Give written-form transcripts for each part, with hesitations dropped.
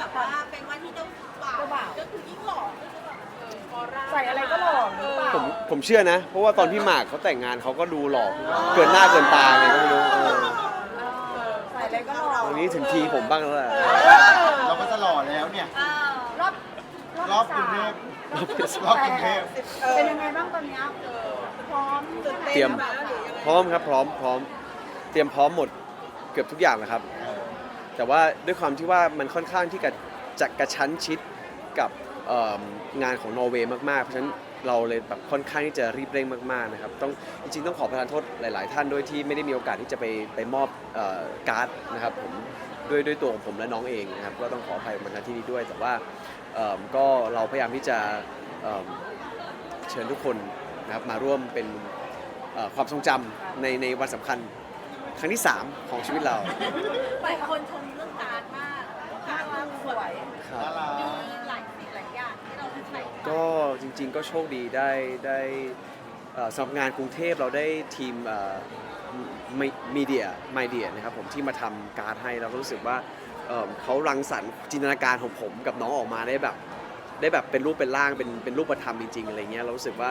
แบบว่าเป็นว่าที่เจ้าบ่าวก็คือยิ่งหล่อออร่า ใส่อะไรก็หล่อหรือเปล่า ผมเชื่อนะ เพราะว่าตอนพี่หมากเขาแต่งงานเขาก็ดูหล่อเกินหน้าเกินตาไงก็ไม่รู้ใส่อะไรก็หล่อ วันนี้ถึงทีผมบ้างแล้วแหละ เราก็จะหล่อแล้วเนี่ย รอบ รอบกรุงเทพรอบกรุงเทพ เป็นยังไงบ้างตอนนี้พร้อม เตรียมพร้อมครับพร้อมเตรียมพร้อมหมดเกือบทุกอย่างแล้วครับ แต่ว่าด้วยความที่ว่ามันค่อนข้างที่จะกระชั้นชิดกับงานของนอร์เวย์มากๆเพราะฉะนั้นเราเลยแบบค่อนข้างที่จะรีบเร่งมากๆนะครับต้องจริงๆต้องขอประทานโทษหลายๆท่านด้วยที่ไม่ได้มีโอกาสที่จะไปมอบการ์ดนะครับผมด้วยตัวของผมและน้องเองนะครับก็ต้องขออภัยมาณที่นี้ด้วยแต่ว่าก็เราพยายามที่จะเชิญทุกคนนะครับมาร่วมเป็นความทรงจำในวันสำคัญครั้งที่ 3 ของชีวิตเรา หลายคนชมเรื่องการมากการมากสวย ครับ น่ารัก มีหลายสิ่งหลายอย่างที่เราใส่ ก็จริงๆก็โชคดีได้สำหรับงานกรุงเทพเราได้ทีมมีเดียนะครับผมที่มาทำการ์ดให้เราก็รู้สึกว่าเขารังสรรค์จินตนาการของผมกับน้องออกมาได้แบบเป็นรูปเป็นร่างเป็นรูปธรรมจริงๆอะไรเงี้ยเรารู้สึกว่า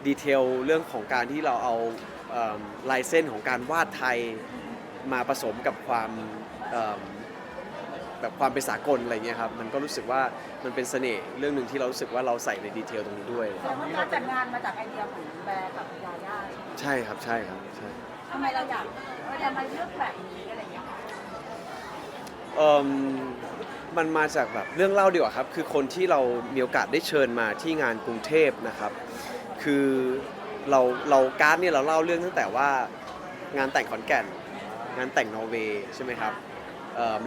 ดีเทลเรื่องของการที่เราเอาลายเส้นของการวาดไทยมาผสมกับความแบบความเป็นสากลอะไรเงี้ยครับมันก็รู้สึกว่ามันเป็นเสน่ห์เรื่องหนึ่งที่เรารู้สึกว่าเราใส่ในดีเทลตรงนี้ด้วย แต่ว่าการจัดงานมาจากไอเดียของแบร์กับยาย่า ใช่ครับใช่ ทำไมเราอยากมาเลือกแบบนี้อะไรอย่างเงี้ย มันมาจากแบบเรื่องเล่าดีกว่าครับคือคนที่เรามีโอกาสได้เชิญมาที่งานกรุงเทพนะครับคือเราการ์ดเนี่ยเราเล่าเรื่องตั้งแต่ว่างานแต่งขอนแก่นงานแต่งนอร์เวย์ใช่ไหมครับ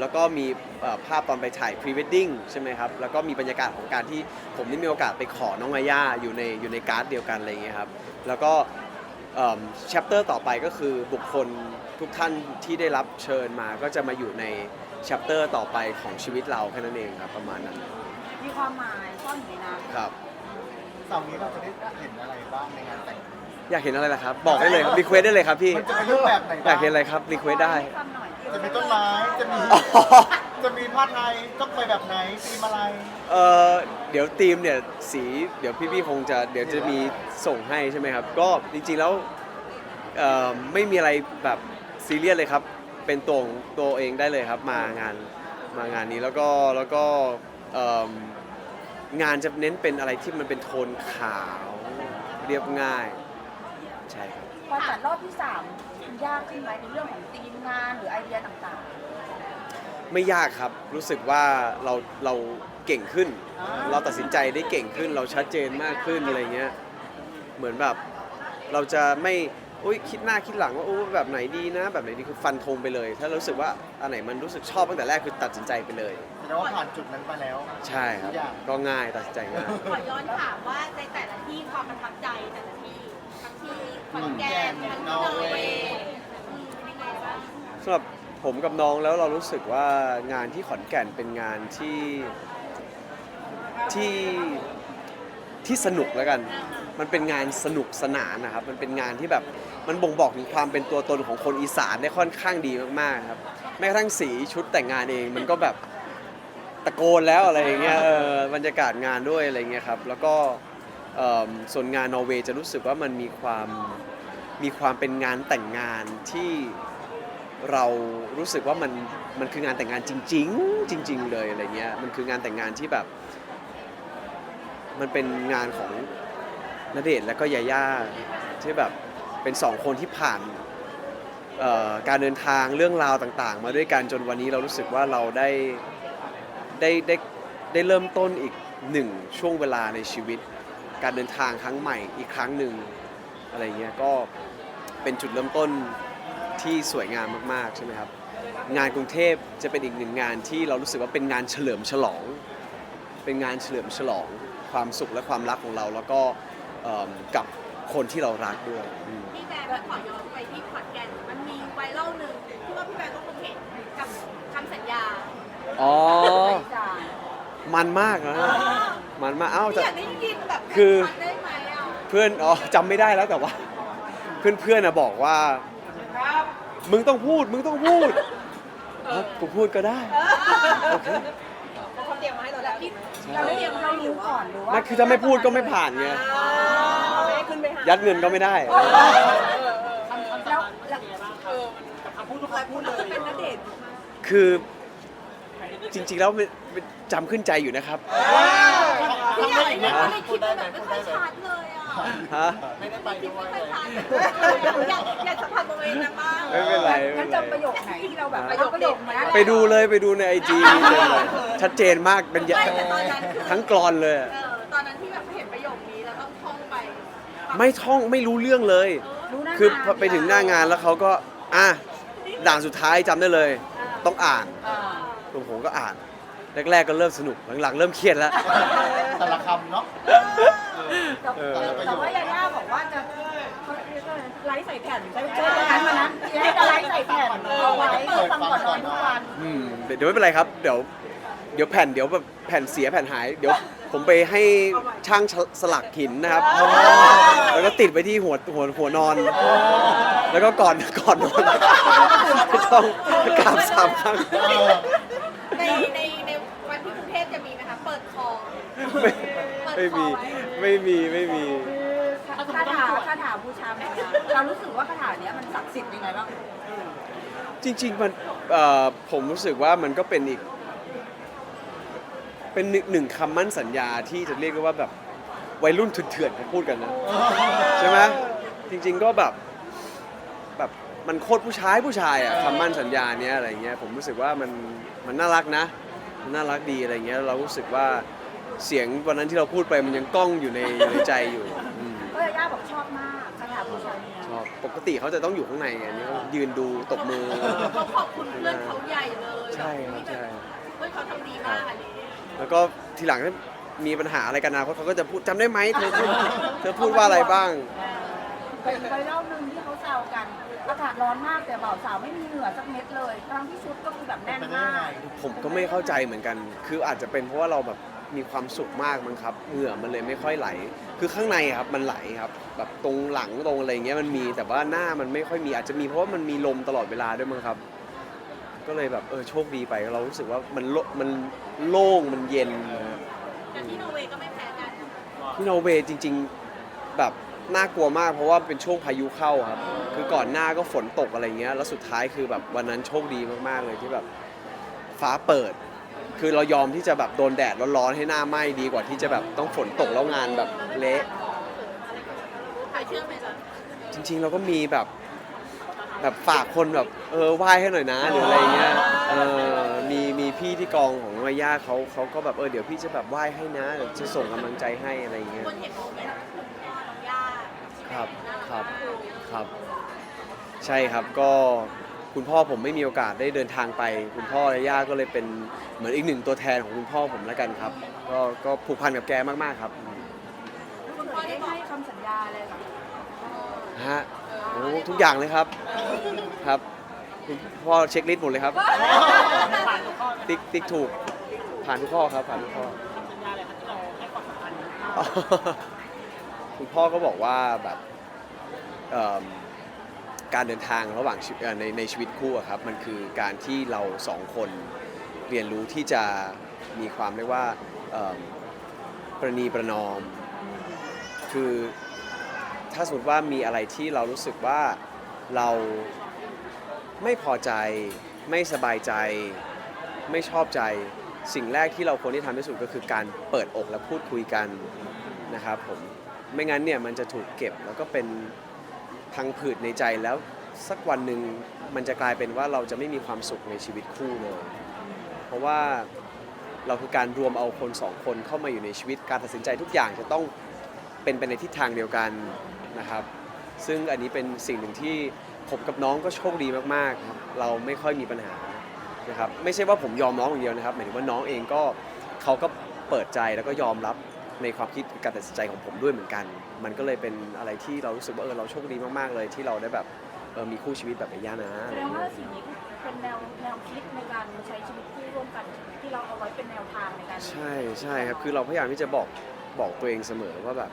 แล้วก็มีภาพตอนไปถ่ายพรีเวดดิ้งใช่ไหมครับแล้วก็มีบรรยากาศของการที่ผมได้มีโอกาสไปขอน้องอาย่าอยู่ในการ์ดเดียวกันอะไรอย่างเงี้ยครับแล้วก็แชปเตอร์ต่อไปก็คือบุคคลทุกท่านที่ได้รับเชิญมาก็จะมาอยู่ในแชปเตอร์ต่อไปของชีวิตเราแค่นั้นเองครับประมาณนั้น มีความหมายซ่อนอยู่ในนั้น ครับ เสาร์นี้เราจะได้เห็นอะไรบ้างในงานแต่ง อยากเห็นอะไรล่ะครับบอกได้เลยครับรีเควสได้เลยครับพี่ มันจะเป็นรูปแบบไหน อ บ้าง ยากเห็นอะไรครับรีเควสได้ ฟังหน่อย จะมีต้นไม้ จะมีผ้าไทยต้องไปแบบไหนธีมอะไร เดี๋ยวทีมเนี่ยสีเดี๋ยวพี่ๆคงจะเดี๋ยวจะมีส่งให้ใช่ไหมครับก็จริงๆแล้วไม่มีอะไรแบบซีเรียสเลยครับเป็นตัวเองได้เลยครับมางานนี้แล้วก็งานจะเน้นเป็นอะไรที่มันเป็นโทนขาวเรียบง่ายใช่ครับ พอจัดรอบที่3มันยากขึ้นไหมในเรื่องของธีมงานหรือไอเดียต่าง ไม่ยากครับรู้สึกว่าเราเก่งขึ้น เราตัดสินใจได้เก่งขึ้น เราชัดเจนมากขึ้นอะไรเงี้ยเหมือนแบบเราจะไม่คิดหน้าคิดหลังว่าแบบไหนดีนะแบบไหนดีคือฟันธงไปเลย ถ้ารู้สึกว่าอันไหนมันรู้สึกชอบตั้งแต่แรกคือตัดสินใจไปเลย แสดงว่าผ่านจุดนั้นมาแล้ว ใช่ครับก็ง่ายตัดสินใจง่าย ขอย้อนถามว่าในแต่ละที่ความประทับใจแต่ละที่ทั้งที่ขอนแก่นทั้งที่นอร์เวย์เป็นยังไงบ้าง สำหรับผมกับน้องแล้วเรารู้สึกว่างานที่ขอนแก่นเป็นงานที่สนุกแล้วกัน มันเป็นงานสนุกสนานนะครับ มันเป็นงานที่แบบมันบ่งบอกถึงความเป็นตัวตนของคนอีสานได้ค่อนข้างดีมากๆครับแม้กระทั่งสีชุดแต่งงานเองมันก็แบบตะโกนแล้วอะไรอย่างเงี้ยบรรยากาศงานด้วยอะไรเงี้ยครับแล้วก็ส่วนงานนอร์เวย์จะรู้สึกว่ามันมีความเป็นงานแต่งงานที่เรารู้สึกว่ามันคืองานแต่งงานจริงๆจริง ๆเลยอะไรเงี้ยมันคืองานแต่งงานที่แบบมันเป็นงานของณเดชน์และก็ยาย่าที่แบบเป็น2คนที่ผ่านการเดินทางเรื่องราวต่างๆมาด้วยกันจนวันนี้เรารู้สึกว่าเราได้เริ่มต้นอีก1ช่วงเวลาในชีวิตการเดินทางครั้งใหม่อีกครั้งหนึ่งอะไรเงี้ยก็เป็นจุดเริ่มต้นที่สวยงามมากๆใช่ไหมครับงานกรุงเทพจะเป็นอีก1งานที่เรารู้สึกว่าเป็นงานเฉลิมฉลองเป็นงานเฉลิมฉลองความสุขและความรักของเราแล้วก็กับคนที่เรารักด้วย พี่แบร์พี่ขอย้อนไปที่ขอนแก่นมันมีไวรัลหนึ่งที่ว่าพี่แบร์ก็คงเห็นกับคำสัญญา อ๋อ ๆจาก มันมากนะมันมากพี่ แต่ อยากได้ยินแบบ คือ ฟังได้ไหมอ่ะ เพื่อนจำไม่ได้แล้วแต่ว่าเพื่อนๆบอกว่ามึงต้องพูดกูพูดก็ได้โอเค ค เตรียมมาให้เราแล้วพี่ เรารู้ก่อนหรือว่า ไม่คือถ้าไม่พูดก็ไม่ผ่านไง ไม่ได้ขึ้นไปหา ยัดเงินก็ไม่ได้ แล้วเป็นณเดชน์ คือจริงๆแล้วมันจำขึ้นใจอยู่นะครับ พี่อยากให้เราในคลิปมันแบบไม่ค่อยชัดเลยอ่ะ ฮะ ไม่ได้ไป คลิป ด้ว ไม่ ย ค่อยชัดอยากสัมผัสตัวเองนะบ้าง ไม่เป็นไร งั้นจำประโยคไหนที่เราแบบประโยคไหน ไปดูเลยไปดูในไอจีชัดเจนมากเป็น ไม่แต่ตอนนั้นคือ ทั้งกรอนเลย ตอนนั้นที่แบบเห็นประโยคนี้แล้วต้องท่องไป ไม่ท่องไม่รู้เรื่องเลย รู้หน้างาน คือพอไปถึงหน้างานแล้วเขาก็ด่านสุดท้ายจำได้เลย ต้องอ่าน อ่า ผมก็อ่านแรกๆก็เริ่มสนุกหลังๆเริ่มเครียดแล้ว แต่ละคำเนาะ แต่ว่ายาย่าบอกว่าจะเขาเรียกว่าไลฟ์ใส่แผ่นใช่ไหมนั้นมานะจะไลฟ์ใส่แผ่นเอาไว้ฟังก่อนนอนทุกวัน เดี๋ยวไม่เป็นไรครับ เดี๋ยวแผ่นเดี๋ยวแบบแผ่นเสียแผ่นหาย เดี๋ยวผมไปให้ช่างสลักหินนะครับ แล้วก็ติดไปที่หัวนอน แล้วก็ก่อนนอนต้องกราบ3 ครั้ง ในวันที่กรุงเทพจะมีไหมคะเปิดคอ ไม่มี คาถาบูชาแม่เรารู้สึกว่าคาถาเนี้ยมันศักดิ์สิทธิ์ยังไงบ้าง จริงๆมันผมรู้สึกว่ามันก็เป็นอีกเป็นหนึ่งคำมั่นสัญญาที่จะเรียกว่าแบบวัยรุ่นเถื่อนๆเขาพูดกันนะใช่ไหมจริงๆก็แบบมันโคตรผู้ชายอ่ะคำมั่นสัญญาเนี้ยอะไรเงี้ยผมรู้สึกว่ามันน่ารักนะมันน่ารักดีอะไรเงี้ยเรารู้สึกว่าเสียงวันนั้นที่เราพูดไปมันยังก้องอยู่ในใจอยู่ ก็ยาย่าบอกชอบมากคาถาบูชาเนี่ย ชอบปกติเขาจะต้องอยู่ข้างในไงนี่เขายืนดูตบมือ เขาขอบคุณเพื่อนเขาใหญ่เลย ใช่ครับใช่ เพื่อนเขาทำดีมากอันนี้ แล้วก็ทีหลังถ้ามีปัญหาอะไรกันนะเขาก็จะพูดจำได้ไหมเธอพูดว่าอะไรบ้าง เป็นไวรัลหนึ่งที่เขาแซวกันอากาศร้อนมากแต่บ่าวสาวไม่มีเหงื่อสักเม็ดเลยทั้งที่ชุดก็คือแบบแน่น เป็นได้ มา ยังไง ก ผมก็ไม่เข้าใจเหมือนกัน คืออาจจะเป็นเพราะว่าเราแบบมีความสุขมากมั้งครับ เหงื่อมันเลยไม่ค่อยไหล คือข้างในครับมันไหลครับ แบบตรงหลังตรงอะไรเงี้ยมันมี แต่ว่าหน้ามันไม่ค่อยมี อาจจะมีเพราะว่ามันมีลมตลอดเวลาด้วยมั้งครับ ก็เลยแบบโชคดีไป เรารู้สึกว่ามันโล่ง มันเย็นนะครับ แต่ที่นอร์เวย์ก็ไม่แพ้กัน ที่นอร์เวย์จริงๆแบบน่ากลัวมากเพราะว่าเป็นช่วงพายุเข้าครับ คือก่อนหน้าก็ฝนตกอะไรเงี้ย แล้วสุดท้ายคือแบบวันนั้นโชคดีมากๆเลยที่แบบฟ้าเปิด คือเรายอมที่จะแบบโดนแดดร้อนๆให้หน้าไหม้ดีกว่าที่จะแบบต้องฝนตกแล้วงานแบบเละ ใครเชื่อไหมจ๊ะ จริงๆเราก็มีแบบฝากคนแบบไหว้ให้หน่อยนะหรืออะไรเงี้ยมีพี่ที่กองของน้องย่าเขาก็แบบเดี๋ยวพี่จะแบบไหว้ให้นะเดี๋ยวจะส่งกำลังใจให้อะไรเงี้ย คนเห็นโมเมนต์คุณพ่อน้องย่า ครับ ใช่ครับก็คุณพ่อผมไม่มีโอกาสได้เดินทางไป คุณพ่และย่าก็เลยเป็นเหมือนอีกหนึ่งตัวแทนของคุณพ่อผมแล้วกันครับ ก็ผูกพันกับแกมากๆครับ คุณพ่อได้ให้คำสัญญาอะไรกับ ฮะโอ้ทุกอย่างเลยครับครับคุณพ่อเช็คลิสต์หมดเลยครับติ๊กถูกผ่านทุกข้อครับผ่านทุกข้อคุณพ่อก็บอกว่าแบบการเดินทางระหว่างในชีวิตคู่อะครับมันคือการที่เราสองคนเรียนรู้ที่จะมีความเรียกว่าประนีประนอมคือถ้าสมมติว่ามีอะไรที่เรารู้สึกว่าเราไม่พอใจไม่สบายใจไม่ชอบใจสิ่งแรกที่เราควรที่ทำที่สุดก็คือการเปิดอกและพูดคุยกันนะครับผมไม่งั้นเนี่ยมันจะถูกเก็บแล้วก็เป็นพังผืดในใจแล้วสักวันหนึ่งมันจะกลายเป็นว่าเราจะไม่มีความสุขในชีวิตคู่เลยเพราะว่าเราคือการรวมเอาคนสองคนเข้ามาอยู่ในชีวิตการตัดสินใจทุกอย่างจะต้องเป็นไปในทิศทางเดียวกันนะครับซึ่งอันนี้เป็นสิ่งหนึ่งที่ผมกับน้องก็โชคดีมากๆครับเราไม่ค่อยมีปัญหานะครับไม่ใช่ว่าผมยอมน้องอย่างเดียวนะครับหมายถึงว่าน้องเองก็เขาก็เปิดใจแล้วก็ยอมรับในความคิดการตัดสินใจของผมด้วยเหมือนกันมันก็เลยเป็นอะไรที่เรารู้สึกว่าเราโชคดีมากๆเลยที่เราได้แบบมีคู่ชีวิตแบบย่านะ แสดงว่าสิ่งนี้เป็นแนวคิดในการใช้ชีวิตคู่ร่วมกันที่เราเอาไว้เป็นแนวทางในการ ใช่ครับคือเราพยายามที่จะบอกตัวเองเสมอว่าแบบ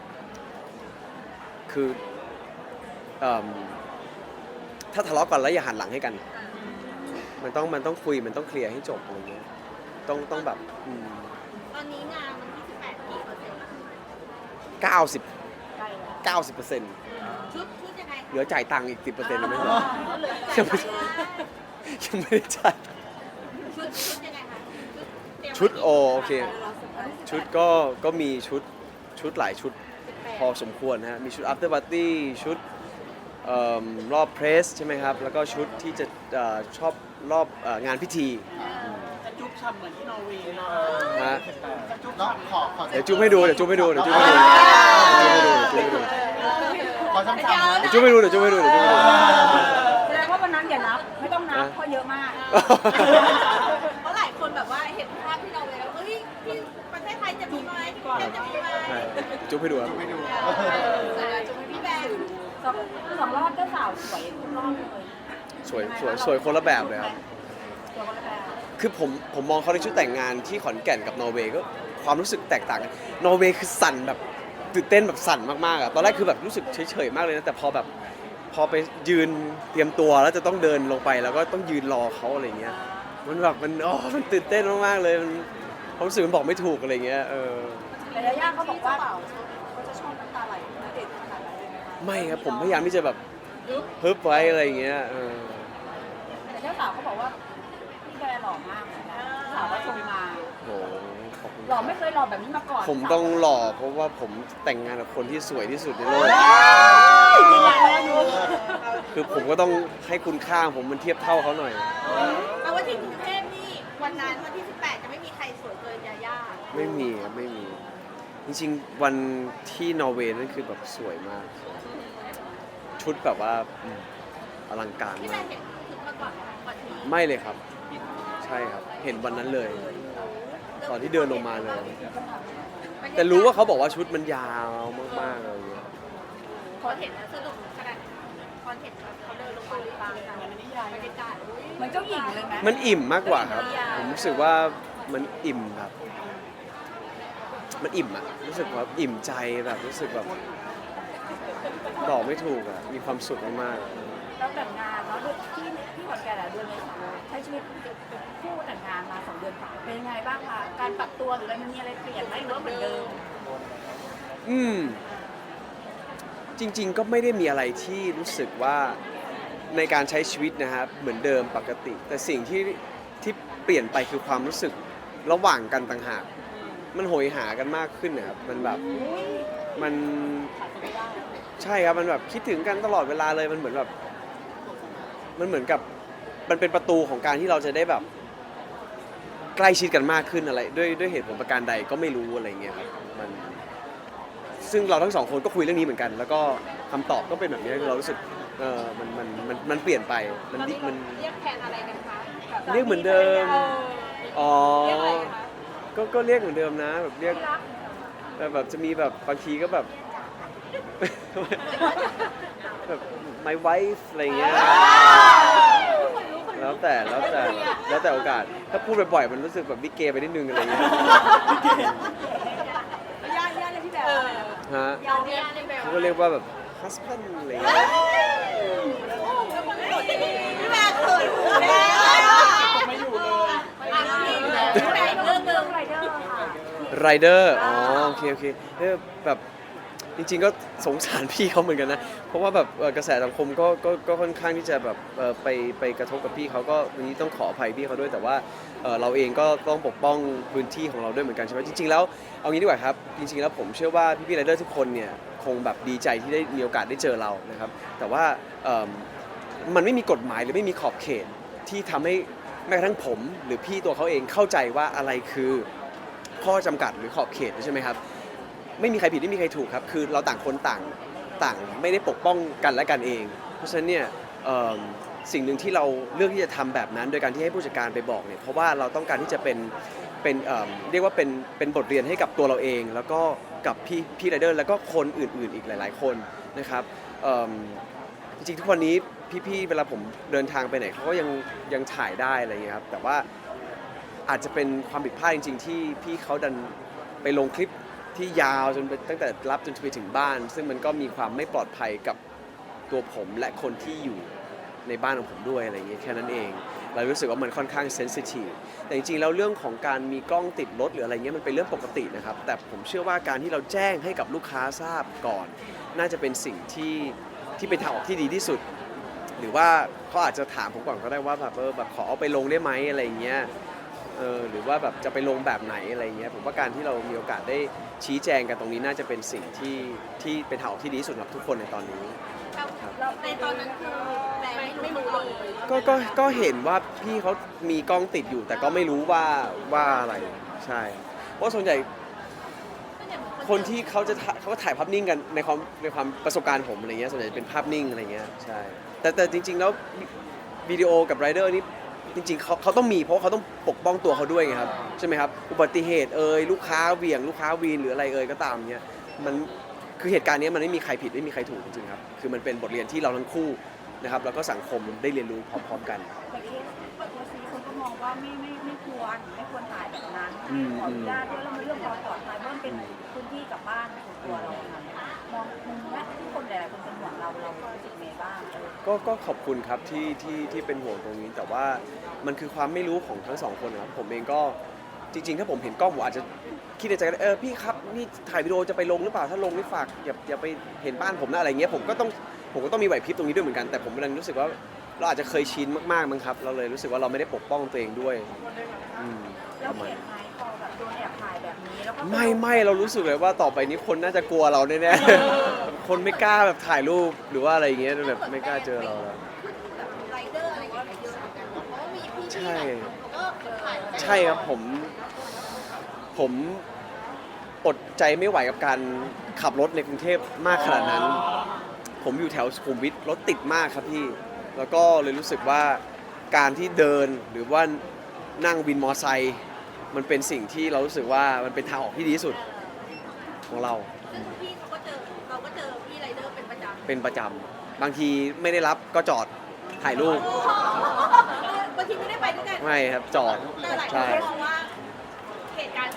คือถ้าทะเลาะกันแล้วอย่าหันหลังให้กันมันต้องคุยมันต้องเคลียร์ให้จบอะไรเงี้ย ต้องแบบตอนนี้งานมัน28กี่เปอร์เซ็นต์ 90 ใกล้แล้ว 90% ชุดยังไง เหลือจ่ายตังค์อีก 10%นะไม่ ก็เหลือใจ ยังไม่ได้จ่าย ชุดยังไงคะเตรียมไว้ ชุดโอเค ชุดก็มีชุดหลายชุดพอสมควรฮะมีชุด after party ชุดรอบเพรสใช่ไหมครับ แล้วก็ชุดที่จะชอบรอบงานพิธี จะจุ๊บฉ่ำเหมือนที่นอร์เวย์เนาะ ฮะ น้องขอ เดี๋ยวจุ๊บให้ดูเดี๋ยวจุ๊บให้ดูเดี๋ยวจุ๊บให้ดูขอช้ำๆนะ เดี๋ยวจุ๊บให้ดูเดี๋ยวจุ๊บให้ดูเดี๋ยวจุ๊บให้ดู แสดงว่าวันนั้นอย่านับ ไม่ต้องนับเพราะเยอะมาก เพราะหลายคนแบบว่าเห็นภาพที่เราเลยแล้วเฮ้ยที่ประเทศไทยจะมีไหมที่ประเทศจะมีไหม ใช่จุ๊บให้ดูครับ ไม่ดู จะมีพี่แบงค์ สองรอบเจ้าสาวสวยทุกรอบเลย สวยคนละแบบเลยครับ สวยคนละแบบ คือผมมองเขาในชุดแต่งงานที่ขอนแก่นกับนอร์เวย์ก็ความรู้สึกแตกต่างกันนอร์เวย์คือสั่นแบบตื่นเต้นแบบสั่นมากๆอะตอนแรกคือแบบรู้สึกเฉยๆมากเลยนะแต่พอไปยืนเตรียมตัวแล้วจะต้องเดินลงไปแล้วก็ต้องยืนรอเขาอะไรเงี้ยมันแบบมันตื่นเต้นมากๆเลยมันความรู้สึกมันบอกไม่ถูกอะไรเงี้ยแต่ยาย่าเขาบอกว่าเขาจะชอบน้ำตาไหลณเดชน์ขนาดไหน ไม่ครับผมพยายามที่จะแบบฮึบไว้อะไรเงี้ย แต่เจ้าสาวเขาบอกว่าพี่แบร์หล่อมากเลยนะสาวก็ชมมา โหขอบคุณ หล่อไม่เคยหล่อแบบนี้มาก่อน ผมต้องหล่อเพราะว่าผมแต่งงานกับคนที่สวยที่สุดในโลก ดีงานแล้วดู คือผมก็ต้องให้คุณค่าผมมันเทียบเท่าเขาหน่อย เอาว่าที่กรุงเทพนี่วันนั้นวันที่18จะไม่มีใครสวยเกินยาย่า ไม่มีครับไม่มี จริงๆวันที่นอร์เวย์นั่นคือแบบสวยมาก ชุดแบบว่าอลังการ พี่แบ มาง ก ค์เห็นชุดมาก่อนนี้ ไม่เลยครับ ใช่ครับ เห็นวันนั้นเลย ตอนที่เดินลงมาเลย แต่รู้ว่าเขาบอกว่าชุดมันยาวมากๆเลย พอเห็นแล้วสนุกขนาดพอเห็นเขาเดินลงมาตามบรรยากาศ เหมือนเจ้าหญิงเลยไหม มันอิ่มมากกว่าครับ ผมรู้สึกว่ามันอิ่มครับ มันอิ่มอะรู้สึกว่าอิ่มใจแบบรู้สึกแบบบอกไม่ถูกอะมีความสุขมากๆ แล้วแต่งงานแล้วที่ขอนแก่นเดือนเมษายนใช้ชีวิตเป็นคู่แต่งงานมา2 เดือนกว่าเป็นยังไงบ้างคะการปรับตัวหรืออะไรมันมีอะไรเปลี่ยนไหมหรือว่าเหมือนเดิม จริงๆก็ไม่ได้มีอะไรที่รู้สึกว่าในการใช้ชีวิตนะครับเหมือนเดิมปกติ แต่สิ่งที่เปลี่ยนไปคือความรู้สึกระหว่างกันต่างหากมันโหยหากันมากขึ้นนะครับมันแบบมันใช่ครับมันแบบคิดถึงกันตลอดเวลาเลยมันเหมือนแบบมันเหมือนกับมันเป็นประตูของการที่เราจะได้แบบใกล้ชิดกันมากขึ้นอะไรด้วยเหตุผลประการใดก็ไม่รู้อะไรเงี้ยครับมันซึ่งเราทั้งสองคนก็คุยเรื่องนี้เหมือนกัน แล้วก็คำตอบก็เป็นแบบนี้คือเรารู้สึกมันเปลี่ยนไปมัน เรียกแทนอะไรกันคะ เรียกเหมือนเดิมอ๋อ เรียกอะไรคะ ก็เรียกเหมือนเดิมนะแบบเรียกแบบจะมีแบบบางทีก็แบบ แบบ my wife อะไรเงี้ยแล้วแต่โอกาสถ้าพูดบ่อยๆมันรู้สึกแบบวิเกไปนิดนึงอะไรเงี้ย ย่าเรียกพี่แบงค์ ฮะ ย่าเรียกพี่แบงค์ เขาก็เรียกว่าแบบ husband อะไรเงี้ย พี่แบงค์เขินหูแดง ไม่อยู่เลย พี่แบงค์เรื่องเดิม ไรเดอร์ค่ะ ไรเดอร์อ๋อโอเคแบบจริงๆก็สงสารพี่เขาเหมือนกันนะเพราะว่าแบบกระแสสังคมก็ค่อนข้างที่จะแบบไปกระทบกับพี่เขาก็วันนี้ต้องขออภัยพี่เขาด้วยแต่ว่าเราเองก็ต้องปกป้องพื้นที่ของเราด้วยเหมือนกันใช่ไหมจริงๆแล้วเอางี้ดีกว่าครับจริงๆแล้วผมเชื่อว่าพี่ไรเดอร์ทุกคนเนี่ยคงแบบดีใจที่ได้มีโอกาสได้เจอเรานะครับแต่ว่ามันไม่มีกฎหมายหรือไม่มีขอบเขตที่ทำให้แม้กระทั่งผมหรือพี่ตัวเขาเองเข้าใจว่าอะไรคือข้อจำกัดหรือขอบเขตใช่ไหมครับไม่มีใครผิดไม่มีใครถูกครับคือเราต่างคนต่างไม่ได้ปกป้องกันและกันเองเพราะฉะนั้นเนี่ยสิ่งหนึ่งที่เราเลือกที่จะทำแบบนั้นโดยการที่ให้ผู้จัดการไปบอกเนี่ยเพราะว่าเราต้องการที่จะเป็นเรียกว่าเป็นบทเรียนให้กับตัวเราเองแล้วก็กับพี่ไรเดอร์แล้วก็คนอื่นๆอีกหลายๆคนนะครับจริงๆทุกวันนี้พี่ๆเวลาผมเดินทางไปไหนเขาก็ยังถ่ายได้อะไรเงี้ยครับแต่ว่าอาจจะเป็นความผิดพลาดจริงๆที่พี่เขาดันไปลงคลิปที่ยาวจนตั้งแต่รับจนไปถึงบ้านซึ่งมันก็มีความไม่ปลอดภัยกับตัวผมและคนที่อยู่ในบ้านของผมด้วยอะไรอย่างเงี้ยแค่นั้นเอง เรารู้สึกว่ามันค่อนข้างเซนซิทีฟแต่จริงๆแล้วเรื่องของการมีกล้องติดรถหรืออะไรเงี้ยมันเป็นเรื่องปกตินะครับแต่ผมเชื่อว่าการที่เราแจ้งให้กับลูกค้าทราบก่อน น่าจะเป็นสิ่งที่เป็นทางออกที่ดีที่สุด หรือว่าเขาอาจจะถามผมก่อนก็ได้ว่าแบบแบบขอเอาไปลงได้ไหมอะไรเงี้ยหรือว่าแบบจะไปลงแบบไหนอะไรเงี้ยผมว่าการที่เรามีโอกาสได้ชี้แจงกันตรงนี้น่าจะเป็นสิ่งที่เป็นทางออกที่ดีที่สุดสำหรับทุกคนในตอนนี้ เราในตอนนั้นคือแบรนด์ไม่รู้เลย ก็เห็นว่าพี่เขามีกล้องติดอยู่ แต่ก็ไม่รู้ว่าอะไรใช่เพราะส่วนใหญ่คนที่เขาก็ถ่ายภาพนิ่งกันในความประสบการณ์ผมอะไรเงี้ยส่วนใหญ่เป็นภาพนิ่งอะไรเงี้ยใช่แต่จริงๆแล้ววิดีโอกับไรเดอร์นี่จริงๆเขาต้องมีเพราะเขาต้องปกป้องตัวเขาด้วยไงครับใช่ไหมครับอุบัติเหตุลูกค้าเหวี่ยงลูกค้าวีนหรืออะไรก็ตามเนี้ยมันคือเหตุการณ์นี้มันไม่มีใครผิดไม่มีใครถูกจริงๆครับคือมันเป็นบทเรียนที่เราทั้งคู่นะครับแล้วก็สังคมได้เรียนรู้พร้อมๆกัน แต่เคสนี้คนก็มองว่าไม่ควรถ่ายแบบนั้นขออนุญาตด้วยแล้วมันเรื่องความปลอดภัยเพราะมันเป็นพื้นที่กับบ้านของตัวเรามองมุมนี้ที่คนหลายๆคนเป็นห่วงเรารู้สึกไงบ้าง ก็ขอบคุณครับที่เป็นห่วงตรงนี้แต่ว่ามันคือความไม่รู้ของทั้งสองคนนะครับผมเองก็จริงๆถ้าผมเห็นกล้องผมอาจจะคิดในใจกันพี่ครับนี่ถ่ายวิดีโอจะไปลงหรือเปล่าถ้าลงนี่ฝากอย่าไปเห็นบ้านผมนะอะไรเงี้ยผมก็ต้องมีไหวพริบตรงนี้ด้วยเหมือนกันแต่ผมกำลังรู้สึกว่าเราอาจจะเคยชินมากๆมั้งครับเราเลยรู้สึกว่าเราไม่ได้ปกป้องตัวเองด้วยแล้วเขียนไหมพอแบบโดนแอบถ่ายแบบนี้แล้วก็ไม่เรารู้สึกเลยว่าต่อไปนี้คนน่าจะกลัวเราแน่ๆคนไม่กล้าแบบถ่ายรูปหรือว่าอะไรอย่างเงี้ยแบบไม่กล้าเจอเราแล้วแบบไรเดอร์อะไรอย่างเงี้ยเยอะเหมือนกันเพราะว่ามีพี่ๆ ใช่ ก็ถ่าย ใช่ครับผมอดใจไม่ไหวกับการขับรถในกรุงเทพมากขนาดนั้น ผมอยู่แถวสุขุมวิทรถติดมากครับพี่แล้วก็เลยรู้สึกว่าการที่เดินหรือว่านั่งวินมอไซค์มันเป็นสิ่งที่เรารู้สึกว่ามันเป็นทางออกที่ดีที่สุดของเรา ซึ่งพี่เขาก็เจอเราก็เจอพี่ไรเดอร์เป็นประจำ เป็นประจำบางทีไม่ได้รับก็จอดถ่ายรูป บางทีไม่ได้ไปด้วยกัน ไม่ครับจอด แต่หลายคน ใช่ มองว่าเหตุการณ์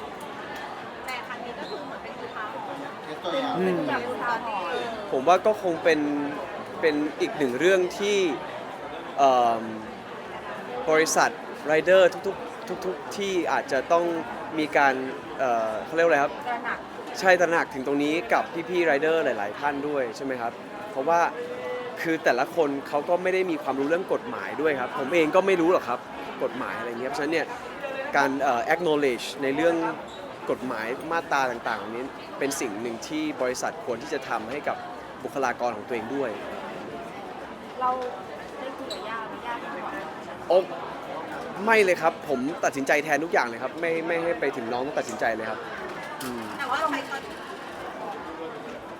แต่ครั้งนี้ก็คือเหมือนเป็นอุทาหรณ์ เคสตัวอย่าง แบบอุทาหรณ์ ผมว่าก็คงเป็นอีกหนึ่งเรื่องที่บริษัทไรเดอร์ทุกที่อาจจะต้องมีการเขาเรียกว่าอะไรครับ ตระหนัก ใช่ตระหนักถึงตรงนี้กับพี่ๆไรเดอร์หลายๆท่านด้วยใช่ไหมครับเพราะว่าคือแต่ละคนเขาก็ไม่ได้มีความรู้เรื่องกฎหมายด้วยครับผมเองก็ไม่รู้หรอกครับกฎหมายอะไรเงี้ยเพราะฉะนั้นเนี่ยการacknowledge ในเรื่องกฎหมายมาตราต่างๆนี้เป็นสิ่งหนึ่งที่บริษัทควรที่จะทำให้กับบุคลากรของตัวเองด้วย เราได้คุยกับย่าไหมย่าเป็นห่วง โอ้ไม่เลยครับผมตัดสินใจแทนทุกอย่างเลยครับไม่ให้ไปถึงน้องต้องตัดสินใจเลยครับแต่ว่าใครตอน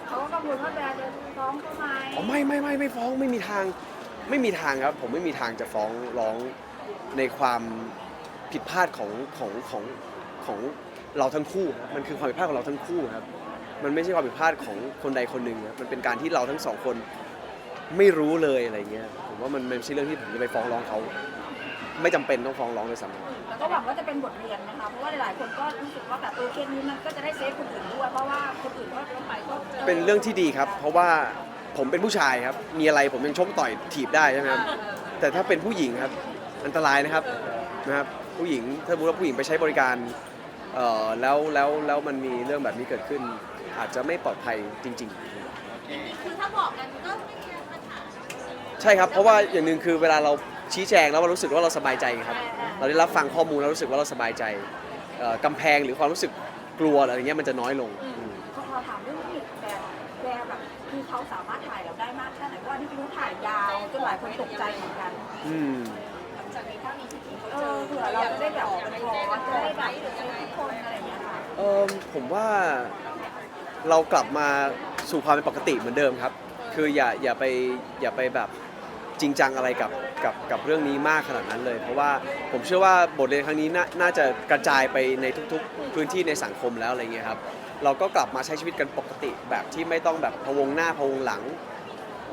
เขาก็กังวลว่าแบร์จะฟ้องเขาไหม อ๋อไม่ฟ้องไม่มีทางครับผมไม่มีทางจะฟ้องร้องในความผิดพลาดของเราทั้งคู่ครับมันคือความผิดพลาดของเราทั้งคู่ครับมันไม่ใช่ความผิดพลาดของคนใดคนหนึ่งครับมันเป็นการที่เราทั้งสองคนไม่รู้เลยอะไรเงี้ยผมว่ามันไม่ใช่เรื่องที่ผมจะไปฟ้องร้องเขาไม่จำเป็นต้องฟ้องร้องเลยซ้ำ แล้วก็หวังว่าจะเป็นบทเรียนนะคะเพราะว่าหลายๆคนก็รู้สึกว่าแบบเคสนี้มันก็จะได้เซฟคนอื่นด้วยเพราะว่าคนอื่นก็ต้องไปก็เจอ เป็นเรื่องที่ดีครับ เพราะว่าผมเป็นผู้ชายครับ มีอะไรผมยังชกต่อยถีบได้ใช่ไหมครับ แต่ถ้าเป็นผู้หญิงครับ อันตรายนะครับ ผู้หญิง ถ้าสมมติว่าผู้หญิงไปใช้บริการแล้วมันมีเรื่องแบบนี้เกิดขึ้น อาจจะไม่ปลอดภัยจริง คือถ้าบอกกันก็ไม่มีปัญหา ๆ ใช่ครับ เพราะว่าอย่างหนึ่งคือเวลาเราชี้แจงแล้วเรารู้สึกว่าเราสบายใจครับ เราได้รับฟังข้อมูลแล้วรู้สึกว่าเราสบายใจกำแพงหรือความรู้สึกกลัวอะไรเงี้ยมันจะน้อยลง พอถามเรื่องนี้แบร์แบบคือเขาสามารถถ่ายเราได้มากแค่ไหนเพราะว่าที่รู้ถ่ายยาวจนหลายคนตกใจเหมือนกัน หลังจากนี้ถ้ามีที่เขาเจอ เผื่อเราจะได้แบบเป็นพอจะได้แบบเจอทุกคนอะไรอย่างเงี้ยค่ะ ผมว่าเรากลับมาสู่ความเป็นปกติเหมือนเดิมครับ คืออย่าไปแบบจริงจังอะไรกับเรื่องนี้มากขนาดนั้นเลย เพราะว่าผมเชื่อว่าบทเรียนครั้งนี้น่าจะกระจายไปในทุกๆพื้นที่ในสังคมแล้วอะไรเงี้ยครับเราก็กลับมาใช้ชีวิตกันปกติแบบที่ไม่ต้องแบบพะวงหน้าพะวงหลัง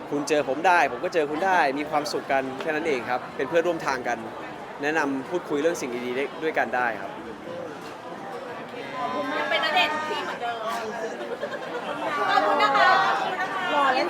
คุณเจอผมได้ผมก็เจอคุณได้มีความสุขกันแค่นั้นเองครับเป็นเพื่อนร่วมทางกัน แนะนำพูดคุยเรื่องสิ่งดีๆด้วยกันได้ครับ ยังเป็นณเดชน์ที่เหมือนเดิมขอบคุณนะคะ รอเล่น